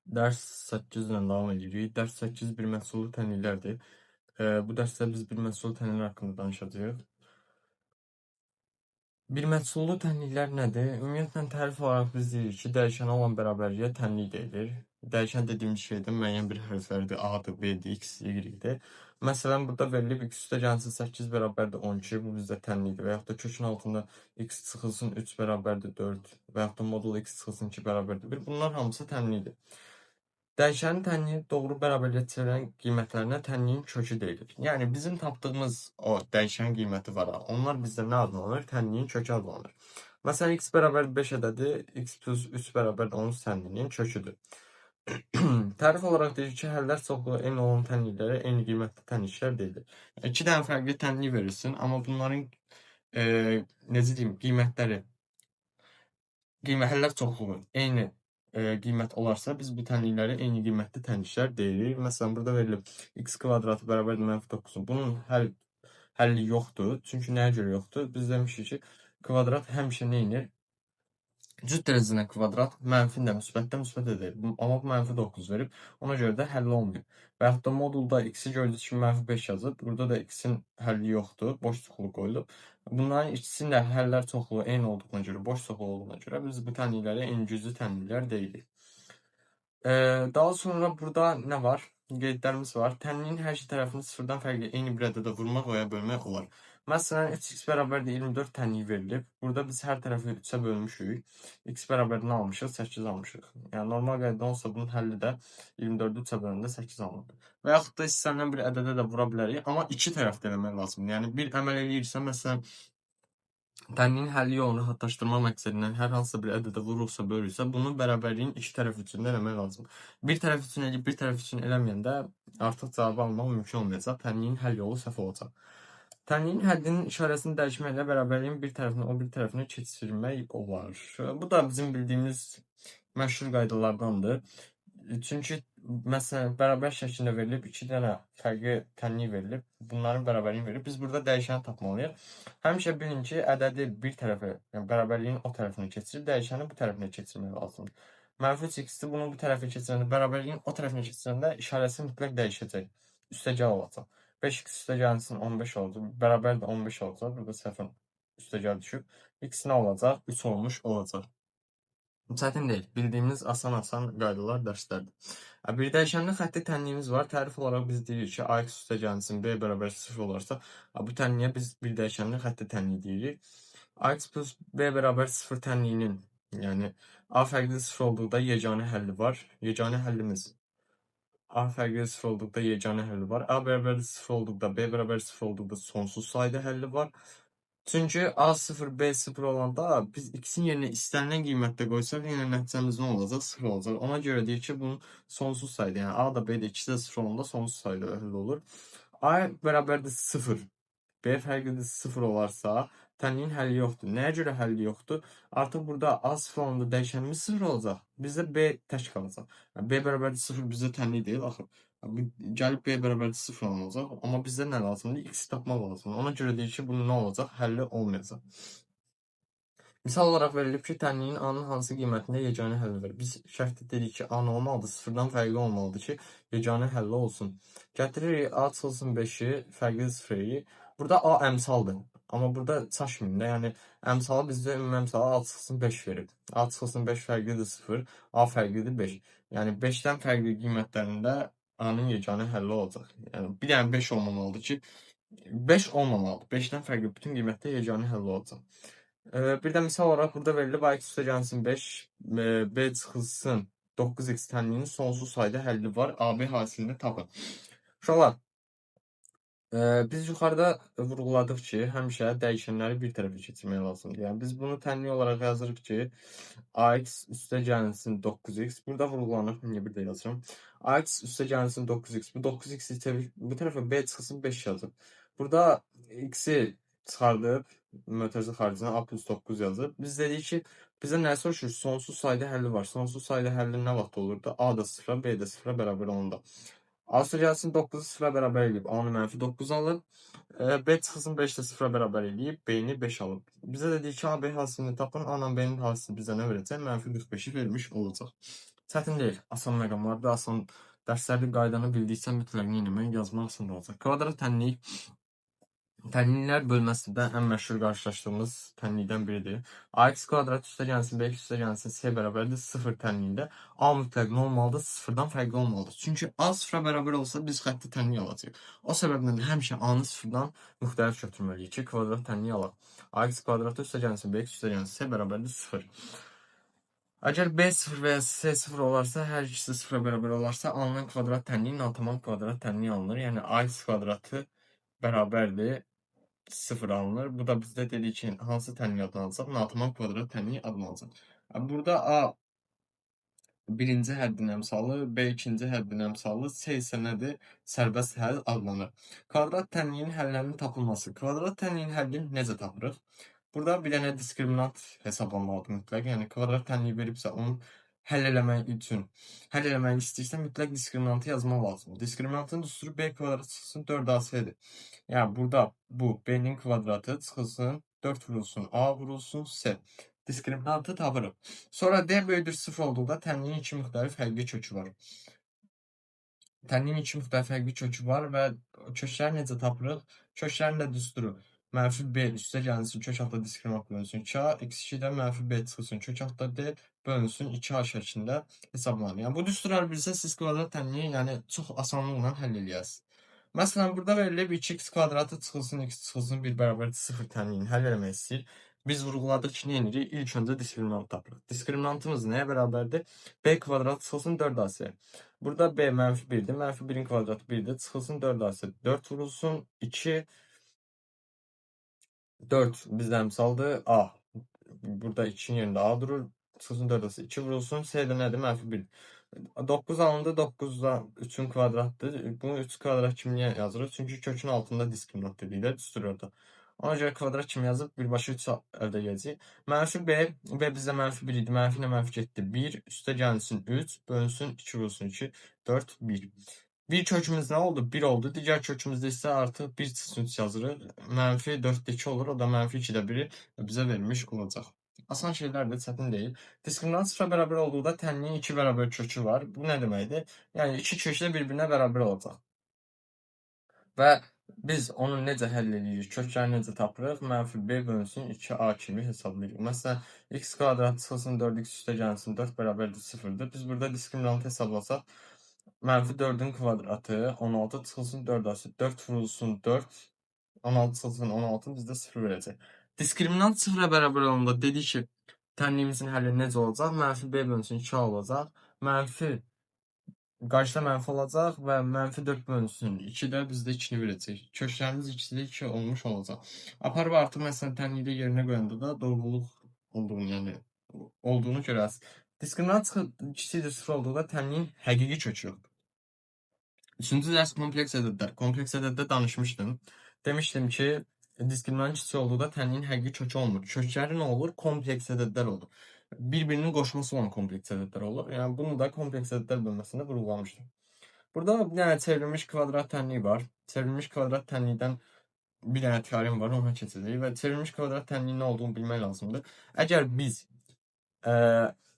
Dərs 8 ilə davam edirik. Dərs 8 bir məhsullu tənliklərdir. Bu dərsdə biz bir məhsullu tənliklər haqqında danışacağıq. Bir məhsullu tənliklər nədir? Ümumiyyətlə tərif olaraq biz deyirik ki, dəyişənə olan bərabərliyə tənlik deyilir. Dəyişən dediyimiz şey də müəyyən bir hərflərdir. A-dır, B-dir, X, Y-dir. Məsələn, burada verilib x üstə gəlsin 8 bərabərdir 12. Bu bizdə tənlikdir. Və yaxud da kökün altında x çıxılsın 3 bərabərdir 4. Və yaxud da modul x çıxılsın 2 bərabərdir 1. Bunlar hamısı tənlikdir. Dəyişənin tənliyi doğru bərabərliyə çevirən qiymətlərinə tənliyin kökü deyilir. Yəni bizim tapdığımız o dəyişən qiyməti var. Onlar bizdə nə adlanır? Tənliyin kökü adlanır. Məsələn, x bərabər 5 ədədi, x plus 3 bərabər 10 tənliyinin köküdür. Tərif olaraq deyir ki, həllər çoxluğu eyni olan tənliklərə eyni qiymətli tənliklər deyilir. İki dənə fərqli tənlik verirsin, amma bunların necə deyim, həllər çoxluğu eyni qiymət olarsa, biz bu tənlikləri eyni qiymətli tənliklər deyirik. Məsələn, burada verilib x kvadratı bərabərdir -9. Bunun həlli yoxdur. Çünki nəyə görə yoxdur? Biz demişik ki, kvadrat həmişə nə edir? Cüt dərəcədən kvadrat mənfi-də, müsbətdə müsbət edir. Amma bu -9 verib. Ona görə də həlli olmuyor. Və yaxud da modulda x-i gördüyünüz kimi -5 yazıb. Burada da x-in həlli yoxdur. Boş çoxluq qoyulub. Bunların ikisinin də həllər çoxluğu eyni olduğuna görə, boş çoxluq olduğuna görə biz bu tənliklərə eyni güclü tənliklər deyirik. Daha sonra burada nə var? Qeydlərimiz var. Tənliyin hər iki tərəfini sıfırdan fərqli eyni bir ədədə vurmaq və ya bölmək olar. Məsələn, 3x bərabərdir 24 tənliyi verilib. Burada biz hər tərəfi 3-ə bölmüşük. X bərabər nə almışıq? 8 almışıq. Yəni normal qaydada olsa bunun həlli də 24-ü 3-ə böləndə 8 alınır. Və yaxud da istənilən bir ədədə də vura bilərik, amma iki tərəfdə eləmək lazımdır. Yəni bir əməl eləyirsə, məsələn, tənliyin həlli yolunu rahatlaşdırma məqsədindən hər hansısa bir ədədə vurursa, bölürsə, bunu bərabərliyin iki tərəf üçün də eləmək lazımdır. Bir tərəf üçün eləyib, bir tərəf üçün eləməyəndə artıq cavabı almaq mümkün olmayacaq. Tənliyin həll yolu səhv olacaq. Tənliyin həddinin işarəsini dəyişməklə bərabərliyin bir tərəfini o bir tərəfinə keçirmək olar. Bu da bizim bildiyimiz məşhur qaydalardandır. Çünki məsələn, bərabər şəklində verilib, iki dənə fərqli tənlik verilib, bunların bərabərliyini verib. Biz burada dəyişəni tapmalıyıq. Həmişə bilin ki, ədədi bir tərəfə, yəni bərabərliyin o tərəfinə keçirib, dəyişəni bu tərəfinə keçirmək lazımdır. -3x-i bunu bu tərəfə keçirəndə, bərabərliyin o tərəfinə keçirəndə işarəsi mütləq dəyişəcək. Üstəgəl olacaq. 5x üstəgəlsin 15 olacaq, bərabər də 15 olacaq. Burada səhvən üstəgəl düşüb. X nə olacaq? 3 olmuş olacaq. Çətin deyil. Bildiyimiz asan qaydalar dərslərdir. Bir dəyişənli xətti tənliyimiz var. Tərif olaraq biz deyirik ki, ax üstəgəlsin b bərabər 0 olarsa, bu tənliyə biz bir dəyişənli xətti tənliyi deyirik. Ax plus b bərabər 0 tənliyinin, yəni a fərqli 0 olduqda yeganə həlli var. Yeganə həllimiz a fərqli 0 olduqda yeganə həlli var. A bərabər 0 olduqda, b bərabər 0 olduqda sonsuz sayda həlli var. Çünki A0, B0 olanda biz x-in yerinə istənilən qiymətdə qoysaq, yenə nəticəmiz nə olacaq? 0 olacaq. Ona görə deyir ki, bunun sonsuz sayda, yəni A da B də ikisi də 0 olanda sonsuz sayda həll olur. A bərabərdir 0, B fərqlidir 0 olarsa, tənliyin həlli yoxdur. Nəyə görə həlli yoxdur? Artıq burada A0 olanda dəyişənimiz 0 olacaq. Bizdə B tək qalacaq. B bərabərdir 0 bizdə tənlik deyil axı. Gəlib B bərabərdir 0 olacaq. Amma bizdə nə lazımdır? X tapmaq lazımdır. Ona görə deyir ki, bunun nə olacaq? Həlli olmayacaq. Misal olaraq verilib ki, tənliyin A-nın hansı qiymətində yeganə həlli var? Biz şərtdə dedik ki, A nə olmalıdır? 0-dan fərqli olmalıdır ki, yeganə həlli olsun. Gətiririk A çıxılsın 5-i, fərqli 0-i. Burada A əmsaldır. Amma burada çaşmayın da, yəni əmsalı bizdə ümumi əmsalı A çıxılsın 5 verib. A çıxılsın 5 fərqlidir 0, A fərqlidir 5. Yəni 5-dən fərqli qiymətlərində A-nın yeganə həlli olacaq. Yəni bir dənə 5 olmamalıdır ki, 5 olmamalıdır. 5-dən fərqli bütün qiymətdə yeganə həlli olacaq. Bir də misal olaraq burada verilib A üstə gəlsin 5, B çıxılsın 9x tənliyinin sonsuz sayda həlli var. AB hasilini tapın. Uşaqlar, biz yuxarıda vurğuladıq ki, həmişə dəyişənləri bir tərəfə keçirmək lazımdır. Yəni biz bunu tənlik olaraq yazırıq ki, ax üstə gəlsin 9x. Burada vurğulanır, niyə bir də yazıram? Ax üstə gəlsin 9x. Bu 9x bu tərəfə B çıxılsın 5 yazıb. Burada x-i çıxardıb, mötərizə xaricinə A plus 9 yazıb. Biz dedik ki, bizə nə soruşur? Sonsuz sayda həlli var. Sonsuz sayda həlli nə vaxt olurdu? A da 0, B də 0 bərabər onda. A üstə gəlsin 9-u 0-a bərabər eləyib. A-nı -9 alıb. B çıxılsın 5 də 0-a bərabər eləyib. B-ni 5 alıb. Bizə də deyir ki, AB hasilini tapın. A-la B-nin hasili bizə nə verəcək? -45-i vermiş olacaq. Çətin deyil. Asan məqamlardır. Asan dərslərin qaydanı bildiksə mütləq etmək, yazmaq asan olacaq. Kvadrat tənlik tənliklər bölməsində ən məşhur qarşılaşdığımız tənlikdən biridir. Ax kvadrat üstə gəlsin, bx üstə gəlsin, c bərabərdir 0 tənliyində a mütləq nə olmalıdır? Sıfırdan fərqli olmalıdır. Çünki a sıfıra bərabər olsa biz xətti tənlik alacağıq. O səbəbdən də həmişə a-nı sıfırdan müxtəlif götürməliyik ki, kvadrat tənliyi alaq. Ax kvadratı üstə gəlsin, bx üstə gəlsin, c bərabərdir 0. Əgər b 0 və ya c 0 olarsa, hər ikisi sıfıra bərabər olarsa, alınan kvadrat tənliyi natamam kvadrat tənliyi alınır. Yəni ax kvadratı bərabərdir 0 alınır. Bu da bizdə dedik ki, hansı tənlik adını alacaq? Natamam kvadrat tənliyi adını alacaq. Burada A birinci həddin əmsalı, B ikinci həddin əmsalı, C isə nədir? Sərbəst həll adlanır. Kvadrat tənliyin həlllərinin tapılması. Kvadrat tənliyin həllini necə tapırıq? Burada bir dənə diskriminant hesablanmalıdır mütləq. Yəni kvadrat tənliyi veribsə, onu həll eləmək üçün, həll eləmək istəyirsə mütləq diskriminantı yazmaq lazımdır. Diskriminantın düsturu B kvadrat çıxsın 4AC-dir. Yəni burada bu B-nin kvadratı çıxılsın 4 vurulsun A vurulsun C. Diskriminantı tapırıq. Sonra D böyüdür 0 olduqda tənliyin iki müxtəlif həqiqi kökü var. Tənliyin iki müxtəlif həqiqi kökü var və kökləri necə tapırıq? Köklərin də düsturu mənfi B üstə gəlsin, kök altda diskriminant bölünsün 2A, x2 də mənfi B çıxılsın, kök altda D bölünsün 2A şəklində hesablanır. Yəni bu düsturları bilsə siz kvadrat tənliyi yəni çox asanlıqla həll eləyərsiniz. Məsələn, burada verilib 2x kvadratı çıxılsın, x çıxılsın 1 bərabər 0 tənliyini həll eləmək istəyir. Biz vurğuladıq ki, nə edirik? İlk öncə diskriminant tapırıq. Diskriminantımız nəyə bərabərdir? B kvadrat çıxılsın 4AC. Burada B mənfi 1'dir. Mənfi 1'in kvadratı 1'dir. Çıxılsın 4AC. 4 vurulsun 2. 4 bizdə əmsaldır. A. Burada 2'nin yerində A durur. Çıxılsın 4AC. 2 vurulsun. C də nədir? Mənfi 1. 9 alındı. 9 da 3'ün kvadratdır. Bunu 3 kvadrat kimi niyə yazırıq? Çünki kökün altında diskriminant dedikdə düstur orada. Ona görə kvadrat kimi yazıb birbaşa 3 əldə edəcəyik. Mənfi B. B bizdə mənfi 1 idi. Mənfi ilə mənfi getdi. 1 üstə gəlsin 3. Bölünsün 2 vurulsun 2. 4 1. Bir kökümüz nə oldu? 1 oldu. Digər kökümüzdə isə artıq 1 çıxsın 3 yazırıq. Mənfi 4-də 2 olur. O da mənfi 2-də 1'i bizə vermiş olacaq. Asan şeylərdir, çətin deyil. Diskriminant sıfıra bərabər olduqda tənliyin 2 bərabər kökü var. Bu nə deməkdir? Yəni iki kök də bir-birinə bərabər olacaq. Və biz onu necə həll edirik? Kökləri necə tapırıq? Mənfi B bölünsün 2A kimi hesablayırıq. Məsələn, x kvadrat çıxılsın 4x üstə gəlsin 4 bərabərdir 0'dır. Biz burada diskriminantı hesablasaq, mənfi 4'ün kvadratı 16 çıxılsın 4AC. 4 vurulsun 4. 16 çıxılsın 16 bizdə 0 verəcək. Diskriminant 0-a bərabər olanda dedik ki, tənliyimizin həlli necə olacaq? Mənfi B bölünsün 2A olacaq. Mənfi qarşıda mənfi olacaq və mənfi 4 bölünsün 2 də bizdə 2-ni verəcək. Köklərimiz 2-də 2 olmuş olacaq. Aparıb artıq məsələn tənlikdə yerinə qoyanda da doğruluq olduğunu, yəni olduğunu görərsiniz. Diskriminant kiçikdir 0 olduqda tənliyin həqiqi kökü yoxdur. Üçüncü dərs kompleks ədədlər. Kompleks ədəddə danışmışdım. Demişdim ki, diskriminant kiçik olduqda tənliyin həqiqi kökü olmur. Kökləri nə olur? Kompleks ədədlər olur. Bir-birinin qoşması olan kompleks ədədlər olur. Yəni bunu da kompleks ədədlər bölməsində vurğulamışdım. Burada bir dənə çevrilmiş kvadrat tənliyi var. Çevrilmiş kvadrat tənlikdən bir dənə teorem var, ona keçəcəyik və çevrilmiş kvadrat tənliyin nə olduğunu bilmək lazımdır. Əgər biz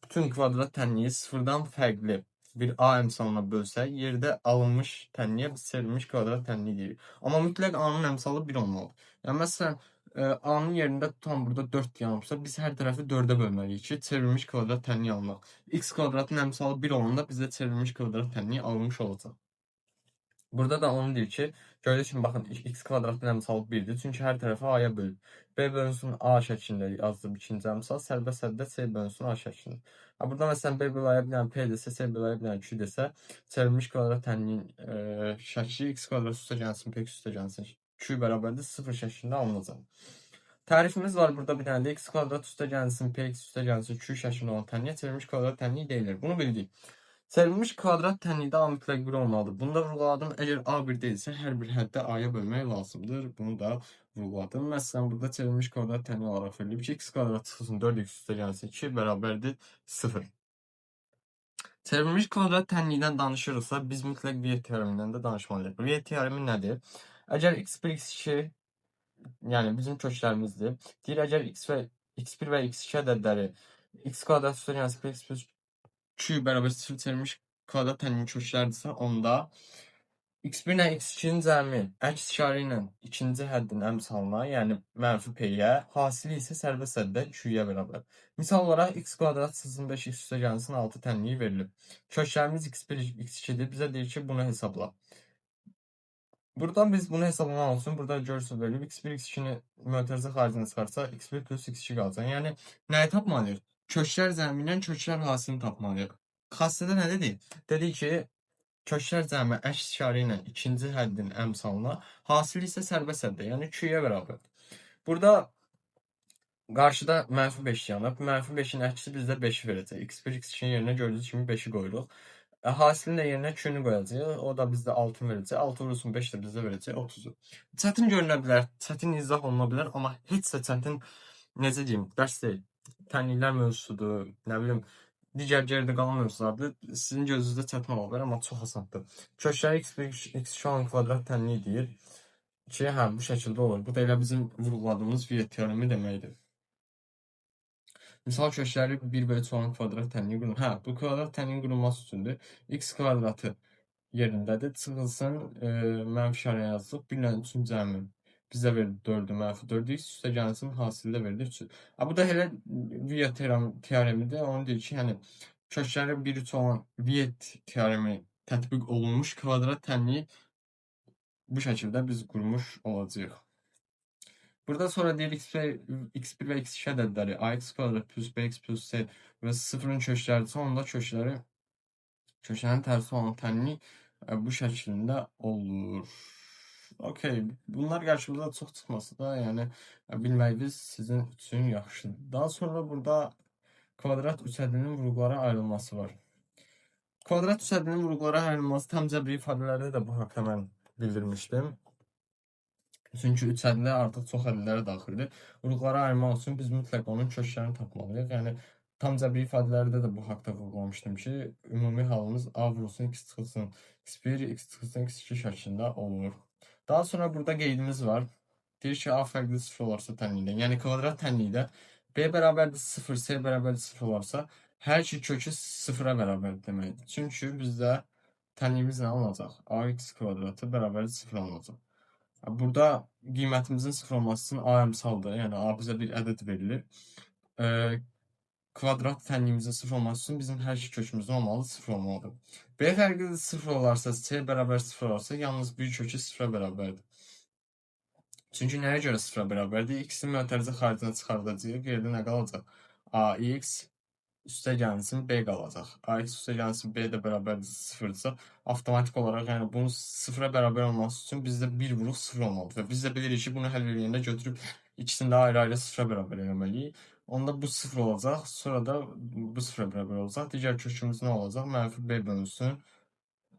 bütün kvadrat tənliyi sıfırdan fərqli bir A əmsalına bölsək, yerdə alınmış tənliyə biz çevrilmiş kvadrat tənliyi deyirik. Amma mütləq A-nın əmsalı 1 olmalıdır. Yəni məsələn, A-nın yerində tutan burada 4 yanıbsa, biz hər tərəfi 4-ə bölməliyik ki, çevrilmiş kvadrat tənliyi alınaq. X kvadratın əmsalı 1 olanda bizdə çevrilmiş kvadrat tənliyi alınmış olacaq. Burada da onu deyir ki, gördüyünüz kimi baxın x kvadratın əmsalı 1'dir. Çünki hər tərəfi A-ya bölüb. B bölünsün A şəklində yazdım ikinci əmsal. Sərbəst həddə C bölünsün A şəklində. Burada məsələn B böl A-ya bir dənə P desə, C böl A-ya bir dənə Q desə, çevrilmiş kvadrat tənliyin şəkli x kvadrat üstə gəlsin, P üstə gəlsin. Q bərabərdir 0 şəklində alınacaq. Tərifimiz var burada bir dənə də x kvadrat üstə gəlsin, P üstə gəlsin, Q şəklində olan tənliyə çevrilmiş kvadrat tənliyi deyilir. Bunu bildik. Çevrilmiş kvadrat tənlikdə A mütləq 1 olmalıdır. Bunu da vurğuladım. Əgər A 1 deyilsə, hər bir həddə A-ya bölmək lazımdır. Bunu da vurğuladım. Məsələn, burada çevrilmiş kvadrat tənliyi olaraq verilib ki, x kvadrat çıxılsın 4x üstə gəlsin 2 bərabərdir 0. Çevrilmiş kvadrat tənlikdən danışırıqsa, biz mütləq Viet teoremindən də danışmalıyıq. Viet teoremi nədir? Əgər x1, x2, yəni bizim köklərimizdir. Deyir, əgər x1 və x2 ədədləri x kvadrat üstə gəlsin, x Q bərabər 0 çevrilmiş kvadrat tənliyin kökləridirsə, onda x1 ilə x2-nin cəmi əks işarə ilə ikinci həddin əmsalına, yəni mənfi p-yə, hasili isə sərbəst həddə q-yə bərabər. Misal olaraq x kvadrat sızın 5 x üstəgəlsin 6 tənliyi verilib. Köklərimiz x1, x2-dir. Bizə deyir ki, bunu hesabla. Buradan biz bunu hesaplamaq üçün burada görürsünüz verilib. x1, x2-ni mötərizə xaricinə çıxarsa, x1 plus x2 qalacaq. Yəni, nəyi tapmalıyıq? Köklər cəmi ilə köklər hasilini tapmalıyıq. Xassədə nə dedik? Dedik ki, köklər cəmi əks işarə ilə ikinci həddin əmsalına, hasili isə sərbəst həddə, yəni q-yə bərabərdir. Burada qarşıda mənfi 5 yanıb. Mənfi 5-in əksi bizdə 5-i verəcək. x1, x2-nin yerinə gördüyünüz kimi 5-i qoyuruq. Hasilin də yerinə q-ni qoyacağıq. O da bizdə 6-ını verəcək. 6 vurulsun 5 də bizdə verəcək 30-u. Çətin görünə bilər, çətin izah oluna bilər, amma heç də çətin, necə deyim, dərs deyil. Tənliklər mövzusudur, nə bilim, digər geridə qalan mövzulardır. Sizin gözünüzdə çətin ola bilər, amma çox asandır. Kökləri x1, x2 olan kvadrat tənliyi deyir ki, hə, bu şəkildə olur. Bu da elə bizim vurğuladığımız Viet teoremi deməkdir. Misal kökləri 1 bölü 3 olan kvadrat tənliyi qurulur. Hə, bu kvadrat tənliyin qurulması üçündür. X kvadratı yerindədir. Çıxılsın, mənfi işarə yazılıb. 1 ilə 3-ün cəmi bizə verir 4-ü, mənfi 4-ü. X üstə gəlsin, hasildə verir 3-ü. Bu da elə Viet teoremidir. Onu deyir ki, yəni kökləri 1, 3 olan Viet teoremi tətbiq olunmuş kvadrat tənliyi bu şəkildə biz qurmuş olacağıq. Burada sonra deyir x1 və x2 ədədləri ax kvadrat plus bx plus c və 0-ın kökləridirsə, onda köklərin tərsi olan tənlik bu şəklində olur. Okey, bunlar qarşımıza çox çıxması da, yəni bilməyiniz sizin üçün yaxşıdır. Daha sonra burada kvadrat üçədinin vurğulara ayrılması var. Kvadrat üçədinin vurğulara ayrılması tam cəbri ifadələrdə də bu haqda mən bildirmişdim. Çünki üçədlər artıq çox ədədlərə daxildir. Vurğulara ayırmaq üçün biz mütləq onun köklərini tapmalıyıq. Yəni, tam cəbri ifadələrdə də bu haqda vurğulamışdım ki, ümumi halımız a vurulsun x çıxılsın x1, x çıxılsın x2 şəklində olur. Daha sonra burada qeydimiz var. Deyir ki, a fərqli 0 olarsa tənlikdə, yəni kvadrat tənlikdə b bərabərdir 0, c bərabərdir 0 olarsa, hər iki kökü 0-a bərabərdir deməkdir. Çünki bizdə tənliyimiz nə olacaq? ax kvadratı bərabərdir 0 olacaq. Burada qiymətimizin 0 olması üçün a əmsaldır. Yəni a bizə bir ədəd verilir. Kvadrat tənliyimizin 0 olması üçün bizim hər iki kökümüzün olmalı 0 olmalıdır. B fərqli 0 olarsa, c bərabər 0 olarsa, yalnız bir kökü 0-a bərabərdir. Çünki nəyə görə 0-a bərabərdir? X-in mötərizə xaricinə çıxardacağıq. Geridə nə qalacaq? ax üstə gəlsin b qalacaq. ax üstə gəlsin b də bərabərdir 0-dırsa, avtomatik olaraq, yəni bunun 0-a bərabər olması üçün bizdə 1 vuruq 0 olmalıdır. Və biz də bilirik ki, bunu həll edəndə götürüb ikisini də ayrı-ayrı 0-a bərabər eləməliyik. Onda bu 0 olacaq, sonra da bu 0-a bərabər olacaq. Digər kökümüz nə olacaq? Mənfi b bölünsün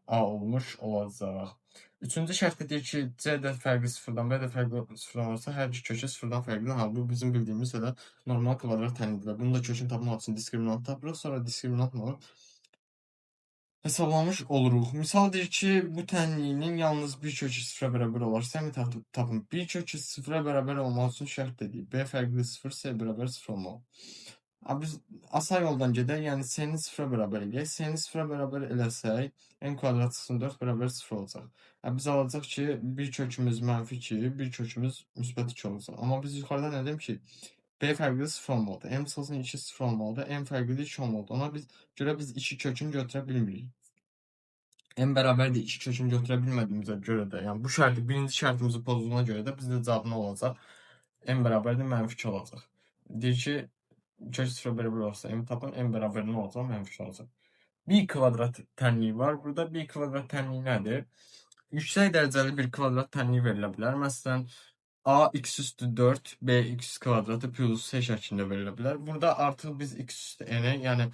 a olmuş olacaq. Üçüncü şərtdə deyir ki, c də fərqli 0-dan, b də fərqli 0-dan olursa, hər iki kökü 0-dan fərqlidir. Bu bizim bildiyimiz elə normal kvadrat tənlikdir. Bunu da kökünü tapmaq üçün diskriminant tapırıq, sonra diskriminantla hesablamış oluruq. Misal deyir ki, bu tənliyinin yalnız bir kökü 0-a bərabər olarsa, həmin tapın. Bir kökü 0-a bərabər olması üçün şərt dedik. B fərqli 0, C bərabər 0 olmalı. Biz asan yoldan gedək, yəni c-ni 0-a bərabər eləyək. C-ni 0-a bərabər eləsək, n kvadrat çıxsın 4 bərabər 0 olacaq. Biz alacaq ki, bir kökümüz mənfi 2, bir kökümüz müsbət 2 olacaq. Amma biz yuxarıda nə dedim ki, b fərqli 0 olmalıdır. M çıxsın 2 0 olmalıdır. M fərqli 2 olmalıdır. Ona görə biz 2 kökünü götürə bilmirik. M bərabərdir 2 kökünü götürə bilmədiyimizə görə də, yəni bu şərti, birinci şərtimizi pozduğuna görə də bizdə cavab nə olacaq? M bərabərdir mənfi 2 olacaq. Deyir ki, kök 0-a bərabər olsa m tapın, m bərabər nə olacaq? Mənfi 2 olacaq. Bir kvadrat tənliyi var. Burada bir kvadrat tənliyi nədir? Yüksək dərəcəli bir kvadrat tənliyi verilə bilər. Məsələn, a x üstü 4, b x kvadratı plus c şəklində verilə bilər. Burada artıq biz x üstü n-i, yəni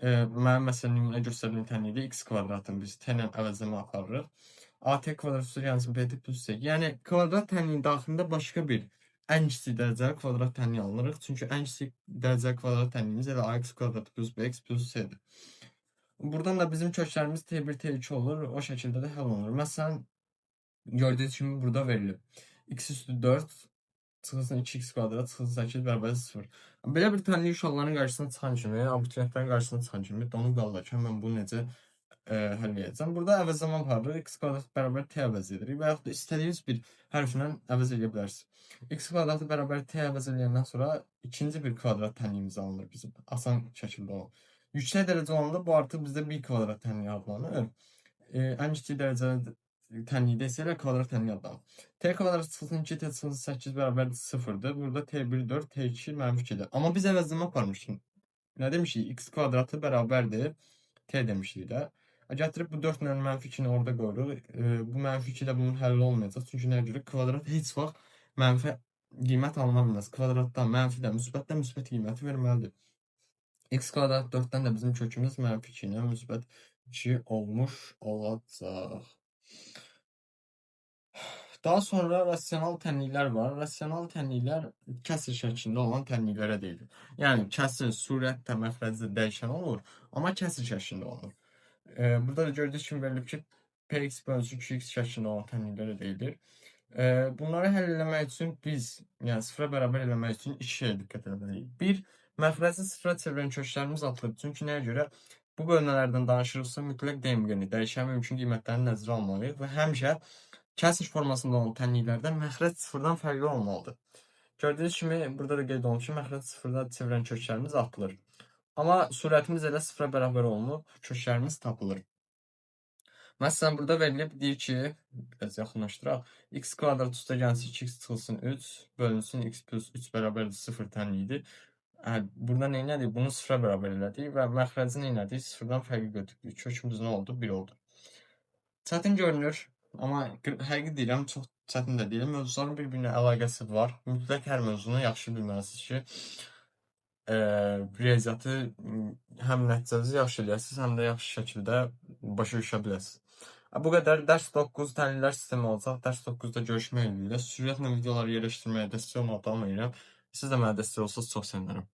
mənim məsələn nümunə göstərdiyim tənlikdə x kvadratını biz t ilə əvəzləmə aparırıq. at kvadrat üstə gəlsin bt plus c. Yəni kvadrat tənliyin daxilində başqa bir ən kiçik dərəcəli kvadrat tənliyi alınırıq. Çünki ən kiçik dərəcəli kvadrat tənliyimiz elə ax kvadratı plus bx plus c-dir. Buradan da bizim köklərimiz t1, t2 olur. O şəkildə də həll olunur. Məsələn, gördüyünüz kimi burada verilib. X üstü 4 çıxılsın 2x kvadrat çıxılsın 8 bərabər 0. Belə bir tənlik uşaqların qarşısına çıxan kimi, abituriyentlərin qarşısına çıxan kimi donub qalırlar ki, mən bunu necə həll edəcəm. Burada əvəzləmə aparırıq. X kvadrat bərabər t əvəz edirik və yaxud da istədiyiniz bir hərflə əvəz edə bilərsiniz. X kvadratı bərabər t əvəz edəndən sonra ikinci bir kvadrat tənliyimiz alınır bizim. Asan şəkildə o. Yüksək dərəcə olanda bu artıq bizdə bir kvadrat tənliyi adlanır. Ən kiçik dərəcəli tənlikdə isə elə kvadrat tənliyi adlanır. T kvadrat çıxılsın 2 t çıxılsın 8 bərabər 0-dır. Burada t1 4, t2 -2-dir. Amma biz əvəzləmə aparmışıq. Nə demişik? X kvadratı bərabərdir t demişdik də. Gətirib bu 4 ilə -2-ni orada qoyuruq. Bu -2 ilə bunun həlli olmayacaq. Çünki nəyə görə? Kvadrat heç vaxt mənfi qiymət alına bilməz. Kvadratdan mənfi də, müsbətdən müsbət qiyməti verməlidir. X kvadrat 4-dən də bizim kökümüz -2 ilə müsbət 2 olmuş olacaq. Daha sonra rasional tənliklər var. Rasional tənliklər kəsr şəklində olan tənliklərə deyilir. Yəni kəsr surətdə, məxrəcdə dəyişən olur, amma kəsr şəklində olur. Burada da gördüyünüz kimi verilib ki, px bölünsün 2x şəklində olan tənliklərə deyilir. Bunları həll eləmək üçün biz, yəni sıfıra bərabər eləmək üçün iki şeyə diqqət etməliyik. Bir, məxrəci sıfıra çevirən köklərimiz atılıb. Çünki nəyə görə? Bu bölmələrdən danışırıqsa mütləq D-müqəni, dəyişən mümkün qiymətlərini nəzərə almalıyıq və həmişə kəsr formasında olan tənliklərdə məxrəc sıfırdan fərqli olmalıdır. Gördüyünüz kimi, burada da qeyd olunur ki, məxrəc sıfırda çevirən köklərimiz atılır. Amma surətimiz elə sıfıra bərabər olunub, köklərimiz tapılır. Məsələn, burada verilib, deyir ki, biraz yaxınlaşdıraq, x kvadrat üstə gəlsin 2x çıxılsın 3, bölünsün x plus 3 bərabərdir 0 tənliyidir. Burada nə elədik? Bunu sıfıra bərabər elədik və məxrəci nə elədik? Sıfırdan fərqli götürdük. Kökümüz nə oldu? 1 oldu. Çətin görünür, amma həqiqi deyirəm, çox çətin də deyil. Mövzuların bir-birinə əlaqəsi var. Mütləq hər mövzunu yaxşı bilməlisiniz ki, riyaziyyatı həm nəticənizi yaxşı eləyəsiniz, həm də yaxşı şəkildə başa düşə biləsiniz. Bu qədər. Dərs 9 tənliklər sistemi olacaq. Dərs 9-da görüşmək ümidilə. Sürətlə videoları yerləşdirməyə dəstək olmağı davam edirəm. Siz də mənə dəstək olsanız çox sevinərəm.